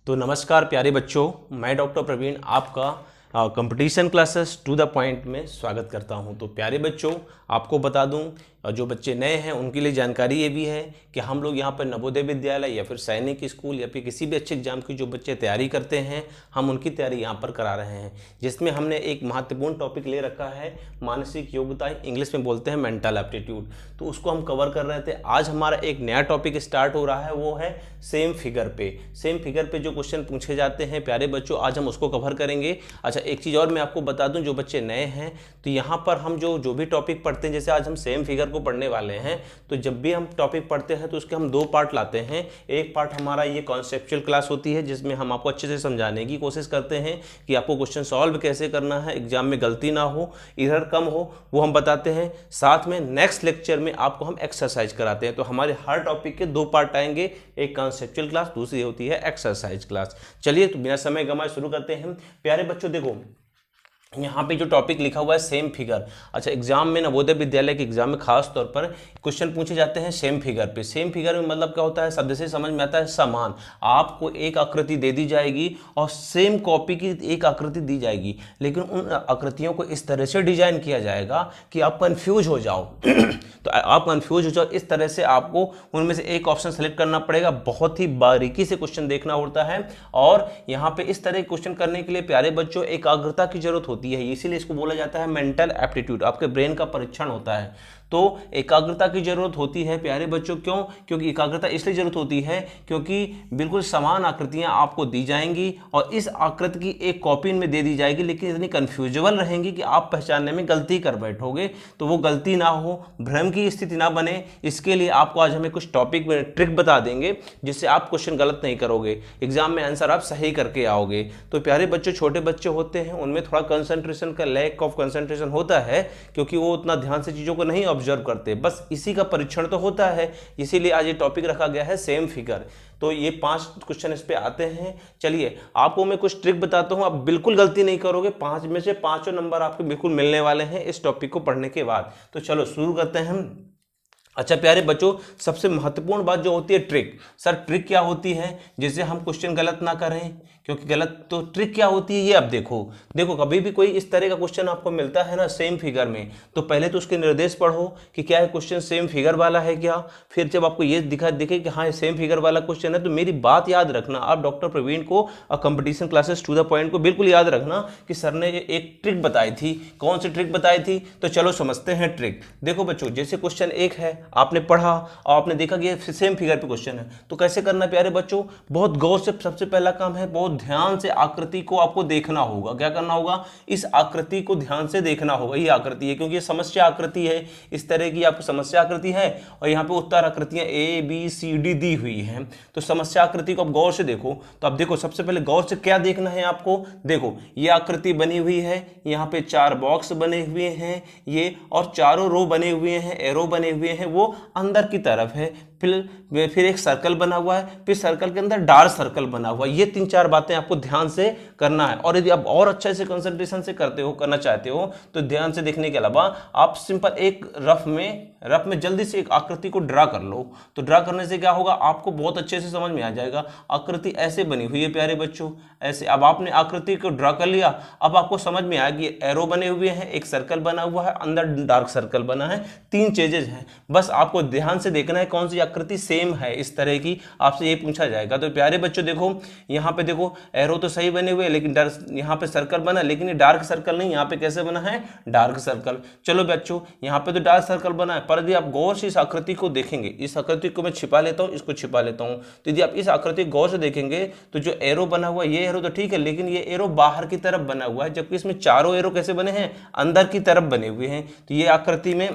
तो नमस्कार प्यारे बच्चों, मैं डॉक्टर प्रवीण आपका competition classes to the point में स्वागत करता हूं। तो प्यारे बच्चों, आपको बता दूं, जो बच्चे नए हैं उनके लिए जानकारी ये भी है कि हम लोग यहाँ पर नवोदय विद्यालय या फिर सैनिक स्कूल या फिर किसी भी अच्छे एग्जाम की जो बच्चे तैयारी करते हैं, हम उनकी तैयारी यहाँ पर करा रहे हैं, जिसमें हमने एक महत्वपूर्ण टॉपिक ले रखा है मानसिक योग्यता, इंग्लिश में बोलते हैं मेंटल एप्टीट्यूड। तो उसको हम कवर कर रहे थे। आज हमारा एक नया टॉपिक स्टार्ट हो रहा है, वो है सेम फिगर पे। सेम फिगर पे जो क्वेश्चन पूछे जाते हैं प्यारे बच्चों, आज हम उसको कवर करेंगे। अच्छा, एक चीज़ और मैं आपको बता दूं, जो बच्चे नए हैं तो यहाँ पर हम जो भी टॉपिक पढ़ते हैं, जैसे आज हम सेम फिगर को पढ़ने वाले हैं, तो जब भी हम टॉपिक पढ़ते हैं तो उसके हम दो पार्ट लाते हैं। एक पार्ट हमारा ये कॉन्सेप्चुअल क्लास होती है, जिसमें हम आपको अच्छे से समझाने की कोशिश करते हैं कि आपको क्वेश्चन सॉल्व कैसे करना है, एग्जाम में गलती ना हो, एरर कम हो, वो हम बताते हैं। साथ में नेक्स्ट लेक्चर में आपको हम एक्सरसाइज कराते हैं। तो हमारे हर टॉपिक के दो पार्ट आएंगे, एक कॉन्सेप्चुअल क्लास, दूसरी होती है एक्सरसाइज क्लास। चलिए, तो बिना समय गंवाए शुरू करते हैं। प्यारे बच्चों देखो, यहाँ पे जो टॉपिक लिखा हुआ है सेम फिगर। अच्छा, एग्जाम में नवोदय विद्यालय के एग्जाम में खास तौर पर क्वेश्चन पूछे जाते हैं सेम फिगर पे। सेम फिगर में मतलब क्या होता है, शब्द से समझ में आता है समान। आपको एक आकृति दे दी जाएगी और सेम कॉपी की एक आकृति दी जाएगी, लेकिन उन आकृतियों को इस तरह से डिजाइन किया जाएगा कि आप कंफ्यूज हो जाओ। तो आप कंफ्यूज हो जाओ, इस तरह से आपको उनमें से एक ऑप्शन सेलेक्ट करना पड़ेगा। बहुत ही बारीकी से क्वेश्चन देखना होता है, और यहाँ पे इस तरह क्वेश्चन करने के लिए प्यारे बच्चों एकाग्रता की जरूरत होती है। इसीलिए इसको बोला जाता है मेंटल एप्टीट्यूड। आपके ब्रेन का परीक्षण होता है, तो एकाग्रता की जरूरत होती है प्यारे बच्चों। क्यों? क्योंकि एकाग्रता इसलिए जरूरत होती है क्योंकि बिल्कुल समान आकृतियां आपको दी जाएंगी और इस आकृति की एक कॉपी इनमें दे दी जाएगी, लेकिन इतनी कंफ्यूजेबल रहेंगी कि आप पहचानने में गलती कर बैठोगे। तो वो गलती ना हो, भ्रम की स्थिति ना बने, इसके लिए आपको आज हमें कुछ टॉपिक में ट्रिक बता देंगे, जिससे आप क्वेश्चन गलत नहीं करोगे, एग्जाम में आंसर आप सही करके आओगे। तो प्यारे बच्चों, छोटे बच्चे होते हैं उनमें थोड़ा कंसंट्रेशन का लैक ऑफ कंसंट्रेशन होता है, क्योंकि वो उतना ध्यान से चीज़ों को नहीं ऑब्जर्व करते। बस इसी का परीक्षण तो होता है, इसीलिए आज ये टॉपिक रखा गया है सेम फिगर। तो ये 5 क्वेश्चन इस पे आते हैं। चलिए, आपको मैं कुछ ट्रिक बताता हूं, आप बिल्कुल गलती नहीं करोगे। 5 में से 5 नंबर आपको बिल्कुल मिलने वाले हैं इस टॉपिक को पढ़ने के बाद। तो चलो शुरू करते हैं हम। अच्छा प्यारे बच्चों, सबसे महत्वपूर्ण बात जो होती है ट्रिक। सर ट्रिक क्या होती है जिससे हम क्वेश्चन गलत ना करें, क्योंकि गलत तो ट्रिक क्या होती है ये अब देखो कभी भी कोई इस तरह का क्वेश्चन आपको मिलता है ना सेम फिगर में, तो पहले तो उसके निर्देश पढ़ो कि क्या है क्वेश्चन सेम फिगर वाला है क्या। फिर जब आपको ये दिखे कि हाँ ये सेम फिगर वाला क्वेश्चन है, तो मेरी बात याद रखना, आप डॉक्टर प्रवीण को competition classes to the point को बिल्कुल याद रखना कि सर ने एक ट्रिक बताई थी। कौन सी ट्रिक बताई थी? तो चलो समझते हैं ट्रिक। देखो बच्चों, जैसे क्वेश्चन 1 है, आपने पढ़ा और आपने देखा कि ये सेम फिगर पे क्वेश्चन है, तो कैसे करना है प्यारे बच्चों? बहुत गौर से, सबसे पहला काम है बहुत ध्यान से आकृति को आपको देखना होगा। क्या करना होगा? इस आकृति को ध्यान से देखना होगा। ये आकृति है, क्योंकि ये समस्या आकृति है, इस तरह की आपको समस्या आकृति है, और यहाँ पे उत्तर आकृतियां A B C D दी हुई हैं। तो समस्या आकृति को आप गौर से देखो। तो अब देखो, सबसे पहले गौर से क्या देखना है आपको? देखो ये आकृति बनी हुई है, यहाँ पे 4 बॉक्स बने हुए हैं ये, और चारों रो बने हुए हैं, एरो बने हुए हैं, वो अंदर की तरफ है। फिर एक सर्कल बना हुआ है, फिर सर्कल के अंदर डार्क सर्कल बना हुआ है। ये 3-4 बातें आपको ध्यान से करना है। और यदि आप और अच्छे से कंसंट्रेशन से करना चाहते हो, तो ध्यान से देखने के अलावा आप सिंपल एक रफ में जल्दी से एक आकृति को ड्रा कर लो। तो ड्रा करने से क्या होगा, आपको बहुत अच्छे से समझ में आ जाएगा। आकृति ऐसे बनी हुई है प्यारे बच्चों, ऐसे। अब आपने आकृति को ड्रा कर लिया, अब आपको समझ में आएगी एरो बने हुए हैं, एक सर्कल बना हुआ है, अंदर डार्क सर्कल बना है, 3 चेजेज हैं। बस आपको ध्यान से देखना है कौन सी आकृति सेम है, इस तरह की आपसे ये पूछा जाएगा। तो प्यारे बच्चों देखो, यहाँ पे देखो एरो तो सही बने हुए, लेकिन यहाँ पे सर्कल बना, लेकिन ये डार्क सर्कल नहीं। यहाँ पे कैसे बना है? Dark circle. चलो बच्चों, यहाँ पे तो डार्क सर्कल बना है, पर यदि आप गौर से इस आकृति को देखेंगे, इस आकृति को मैं छिपा लेता हूँ, इसको छिपा लेता हूँ, तो यदि आप इस आकृति को गौर से देखेंगे, तो जो एरो बना हुआ है, ये एरो तो ठीक है, लेकिन ये एरो बाहर की तरफ बना हुआ है, जबकि इसमें चारों एरो कैसे बने हैं? अंदर की तरफ बने हुए हैं। तो ये आकृति में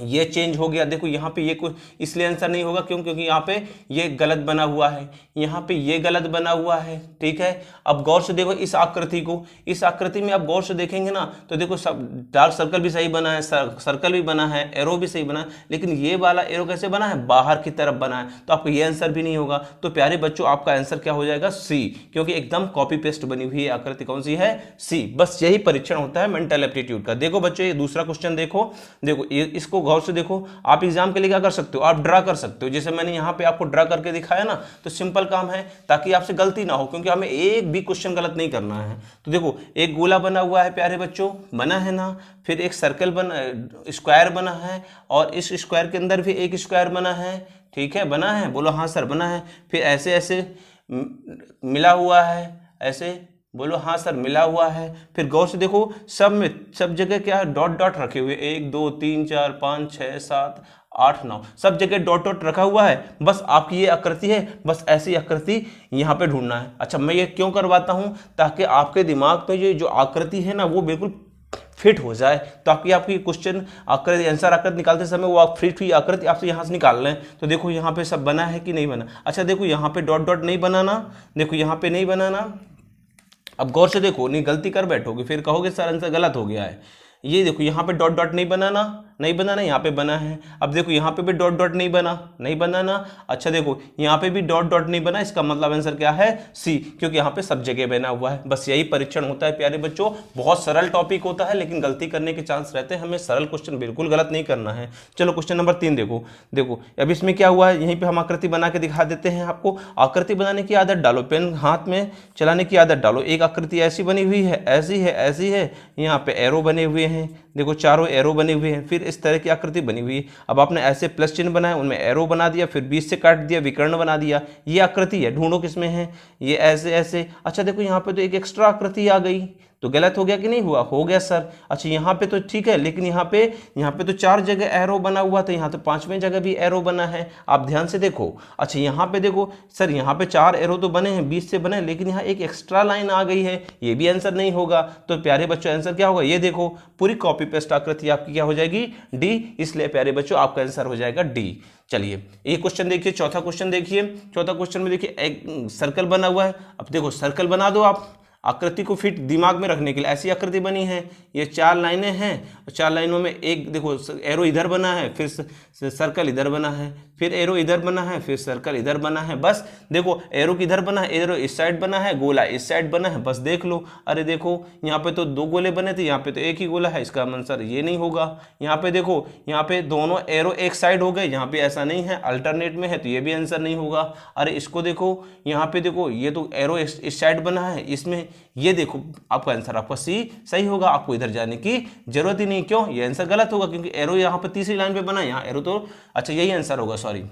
ये चेंज हो गया। देखो यहाँ पे ये कोई इसलिए आंसर नहीं होगा, क्यों? क्योंकि यहाँ पे ये गलत बना हुआ है, यहाँ पे ये गलत बना हुआ है, ठीक है। अब गौर से देखो इस आकृति को, इस आकृति में आप गौर से देखेंगे ना, तो देखो सब डार्क सर्कल भी सही बना है, सर्कल भी बना है, एरो भी सही बना है, लेकिन ये वाला एरो कैसे बना है? बाहर की तरफ बना है। तो आपको ये आंसर भी नहीं होगा। तो प्यारे बच्चों, आपका आंसर क्या हो जाएगा? सी, क्योंकि एकदम कॉपी पेस्ट बनी हुई है आकृति। कौन सी है? सी। बस यही परीक्षण होता है मेंटल एप्टीट्यूड का। देखो बच्चों, ये दूसरा क्वेश्चन देखो, इसको गौर से देखो, आप एग्जाम के लिए क्या कर सकते हो, आप ड्रा कर सकते हो। जैसे मैंने यहाँ पे आपको ड्रा करके दिखाया ना, तो सिंपल काम है ताकि आपसे गलती ना हो, क्योंकि हमें एक भी क्वेश्चन गलत नहीं करना है। तो देखो एक गोला बना हुआ है प्यारे बच्चों, बना है ना, फिर एक सर्कल बना, स्क्वायर बना है, और इस स्क्वायर के अंदर भी एक स्क्वायर बना है, ठीक है, बना है, बोलो हाँ सर बना है। फिर ऐसे ऐसे मिला हुआ है, ऐसे बोलो हाँ सर मिला हुआ है। फिर गौर से देखो सब में, सब जगह क्या है, डॉट डॉट रखे हुए, 1 2 3 4 5 6 7 8 9, सब जगह डॉट डॉट रखा हुआ है। बस आपकी ये आकृति है, बस ऐसी आकृति यहाँ पे ढूंढना है। अच्छा मैं ये क्यों करवाता हूँ, ताकि आपके दिमाग में ये जो आकृति है ना वो बिल्कुल फिट हो जाए, ताकि आपकी क्वेश्चन आकृति, आंसर आकृति निकालते समय वो आप फिट हुई आकृति आपसे यहाँ से निकाल लें। तो देखो यहाँ पे सब बना है कि नहीं बना। अच्छा देखो यहाँ पे डॉट डॉट नहीं बनाना, देखो यहाँ पे नहीं बनाना। अब गौर से देखो, नहीं गलती कर बैठोगे फिर कहोगे सर आंसर गलत हो गया है। ये देखो यहाँ पे डॉट डॉट नहीं बनाना, नहीं बनाना, यहाँ पे बना है। अब देखो यहाँ पे भी डॉट डॉट नहीं बना, नहीं बनाना। अच्छा देखो यहाँ पे भी डॉट डॉट नहीं बना, इसका मतलब आंसर क्या है, सी, क्योंकि यहाँ पे सब जगह बना हुआ है। बस यही परीक्षण होता है प्यारे बच्चों। बहुत सरल टॉपिक होता है, लेकिन गलती करने के चांस रहते हैं। हमें सरल क्वेश्चन बिल्कुल गलत नहीं करना है। चलो क्वेश्चन नंबर 3 देखो। देखो अब इसमें क्या हुआ है, यहीं पर हम आकृति बना के दिखा देते हैं आपको। आकृति बनाने की आदत डालो, पेन हाथ में चलाने की आदत डालो। एक आकृति ऐसी बनी हुई है, ऐसी है, ऐसी है, यहाँ पे एरो बने हुए हैं, देखो चारों एरो बने हुए हैं। फिर इस तरह की आकृति बनी हुई है। अब आपने ऐसे प्लस चिन्ह बनाया, उनमें एरो बना दिया, फिर बीच से काट दिया, विकर्ण बना दिया। ये आकृति है, ढूंढो किसमें है, ये ऐसे ऐसे। अच्छा देखो यहाँ पे तो एक एक्स्ट्रा आकृति आ गई, तो गलत हो गया कि नहीं हुआ, हो गया सर। अच्छा यहाँ पे तो ठीक है, लेकिन यहाँ पे तो 4 जगह एरो बना हुआ था, यहाँ तो 5वें जगह भी एरो बना है। आप ध्यान से देखो। अच्छा यहाँ पे देखो सर, यहाँ पे 4 एरो तो बने हैं, 20 से बने, लेकिन यहाँ एक एक्स्ट्रा लाइन आ गई है, ये भी आंसर नहीं होगा। तो प्यारे बच्चों आंसर क्या होगा, ये देखो पूरी कॉपी पेस्ट आकृति आपकी क्या हो जाएगी, डी। इसलिए प्यारे बच्चों आपका आंसर हो जाएगा डी। चलिए ये क्वेश्चन देखिए, चौथा क्वेश्चन देखिए। चौथा क्वेश्चन में देखिए एक सर्कल बना हुआ है। अब देखो सर्कल बना दो आप आकृति को फिट दिमाग में रखने के लिए। ऐसी आकृति बनी है, ये 4 लाइनें हैं, 4 लाइनों में एक देखो एरो इधर बना है, फिर सर्कल इधर बना है, फिर एरो इधर बना है, फिर सर्कल इधर बना है। बस देखो एरो किधर बना है, एरो इस साइड बना है, गोला इस साइड बना है, बस देख लो। अरे देखो यहाँ पे तो 2 गोले बने थे, यहाँ पे तो एक ही गोला है, इसका आंसर ये नहीं होगा। यहाँ पे देखो, यहाँ पे दोनों एरो एक साइड हो गए, यहाँ पे ऐसा नहीं है, अल्टरनेट में है, तो ये भी आंसर नहीं होगा। अरे इसको देखो, यहाँ पे देखो ये तो एरो इस साइड बना है, इसमें ये देखो आपका आंसर आपका सी सही होगा। आपको इधर जाने की जरूरत ही नहीं। क्यों, ये आंसर गलत होगा, क्योंकि एरो यहाँ पे तीसरी लाइन पे बना है, यहाँ एरो तो, अच्छा यही आंसर होगा, सॉरी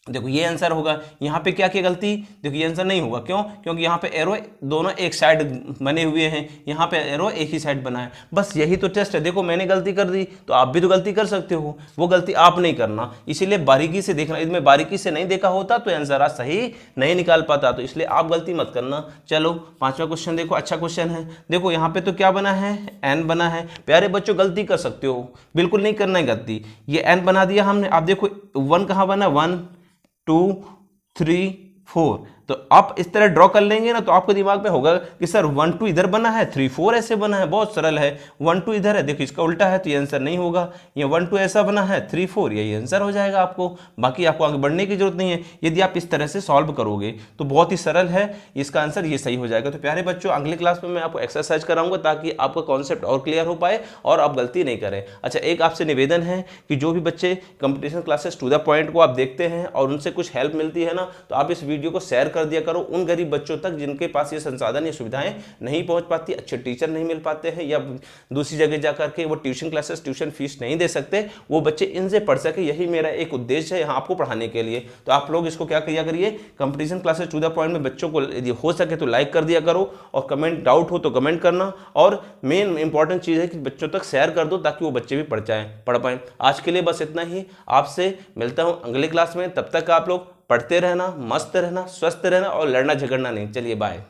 देखो ये आंसर होगा। यहाँ पे क्या की गलती, देखो ये आंसर नहीं होगा। क्यों, क्योंकि यहाँ पे एरो दोनों एक साइड बने हुए हैं, यहाँ पे एरो एक ही साइड बना है। बस यही तो टेस्ट है। देखो मैंने गलती कर दी, तो आप भी तो गलती कर सकते हो, वो गलती आप नहीं करना। इसीलिए बारीकी से देखना, इसमें बारीकी से नहीं देखा होता तो आंसर आज सही नहीं निकाल पाता, तो इसलिए आप गलती मत करना। चलो 5वां क्वेश्चन देखो, अच्छा क्वेश्चन है। देखो यहाँ पे तो क्या बना है, एन बना है। प्यारे बच्चों गलती कर सकते हो, बिल्कुल नहीं करना है गलती। ये एन बना दिया हमने, आप देखो 1 कहाँ बना, 1 2 3 4। तो आप इस तरह ड्रॉ कर लेंगे ना, तो आपके दिमाग में होगा कि सर 1 2 इधर बना है, 3 4 ऐसे बना है। बहुत सरल है, 1 2 इधर है, देखो इसका उल्टा है, तो ये आंसर नहीं होगा। ये 1 2 ऐसा बना है, 3 4 यही आंसर हो जाएगा आपको। बाकी आपको आगे बढ़ने की जरूरत नहीं है। यदि आप इस तरह से सॉल्व करोगे तो बहुत ही सरल है, इसका आंसर ये सही हो जाएगा। तो प्यारे बच्चों अगली क्लास में मैं आपको एक्सरसाइज कराऊंगा, ताकि आपका कॉन्सेप्ट और क्लियर हो पाए और आप गलती नहीं करें। अच्छा एक आपसे निवेदन है कि जो भी बच्चे competition classes to the point को आप देखते हैं और उनसे कुछ हेल्प मिलती है ना, तो आप इस वीडियो को शेयर कर दिया करो उन गरीब बच्चों तक जिनके पास ये संसाधन या सुविधाएं नहीं पहुंच पाती, अच्छे टीचर नहीं मिल पाते हैं, या दूसरी जगह जाकर के वो ट्यूशन क्लासेस ट्यूशन फीस नहीं दे सकते, वो बच्चे इनसे पढ़ सके। यही मेरा एक उद्देश्य है यहाँ आपको पढ़ाने के लिए। तो आप लोग इसको क्या किया करिए, competition classes to the point में बच्चों को यदि हो सके तो लाइक कर दिया करो, और कमेंट डाउट हो तो कमेंट करना, और मेन इंपॉर्टेंट चीज़ है कि बच्चों तक शेयर कर दो ताकि वो बच्चे भी पढ़ पाएँ। आज के लिए बस इतना ही, आपसे मिलता हूँ अगले क्लास में। तब तक आप लोग पढ़ते रहना, मस्त रहना, स्वस्थ रहना और लड़ना झगड़ना नहीं। चलिए बाय।